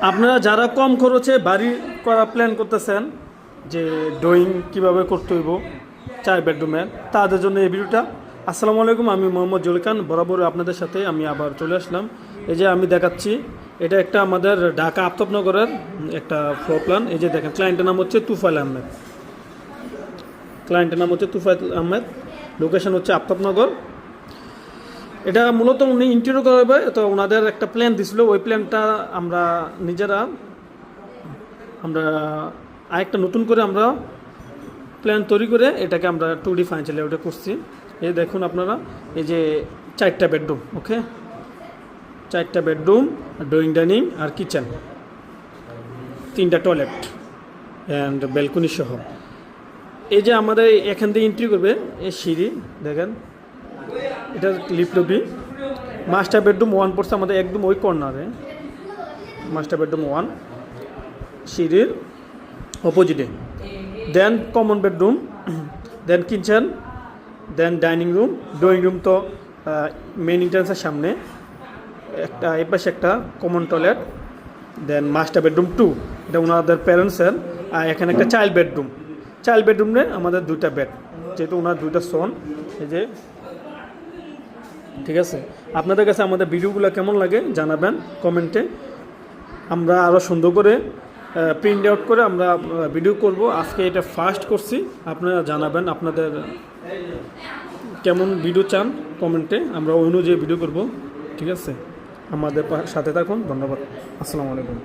আপনারা যারা কম খরচে বাড়ি করা প্ল্যান করতেছেন, যে ড্রয়িং কিভাবে করতে হইব 4 বেডরুমের, তাদের জন্য এই ভিডিওটা। আসসালামু আলাইকুম, আমি মোহাম্মদ জলিল খান, বরাবর আপনাদের সাথে আমি আবার চলে আসলাম। এই যে আমি দেখাচ্ছি, এটা একটা আমাদের ঢাকা আফতাবনগরের একটা ফ্লোর প্ল্যান। এই যে দেখেন, ক্লায়েন্টের নাম হচ্ছে তুফাইল আহমেদ। লোকেশন হচ্ছে আফতাবনগর। এটা মূলত উনি ইন্টেরিয়র করবে, তো ওনাদের একটা প্ল্যান দিছিল, ওই প্ল্যানটা আমরা নিজেরা আরেকটা নতুন করে আমরা প্ল্যান তৈরি করে এটাকে আমরা 2D ফাইনাল ওটা করছি। এই দেখুন আপনারা, এই যে 4টা বেডরুম, ওকে, 4টা বেডরুম, ড্রয়িং ডাইনিং আর কিচেন, 3টা টয়লেট অ্যান্ড ব্যালকনি সহ। এই যে আমাদের এখান থেকে এন্ট্রি করবে, এই সিঁড়ি দেখেন, এটা লিফট লবি। মাস্টার বেডরুম 1 পড়ছে আমাদের একদম ওই কর্নারে, মাস্টার বেডরুম 1 সিঁড়ির অপোজিটে। দেন কমন বেডরুম, দেন কিচেন, দেন ডাইনিং রুম, ড্রয়িং রুম তো মেন এন্ট্রান্সের সামনে একটা, এ পাশে একটা কমন টয়লেট। দেন মাস্টার বেডরুম 2, এটা ওনাদের প্যারেন্টসের। আর এখানে একটা চাইল্ড বেডরুমে আমাদের 2টা বেড, যেহেতু ওনার 2টা সন। এই যে, ঠিক আছে। আপনাদের কাছে আমাদের ভিডিওগুলো কেমন লাগে জানাবেন কমেন্টে। আমরা আরও সুন্দর করে প্রিন্ট আউট করে আমরা ভিডিও করব। আজকে এটা ফার্স্ট করছি, আপনারা জানাবেন আপনাদের কেমন ভিডিও চান কমেন্টে, আমরা ওই অনুযায়ী ভিডিও করব। ঠিক আছে, আমাদের সাথে থাকুন। ধন্যবাদ। আসসালামু আলাইকুম।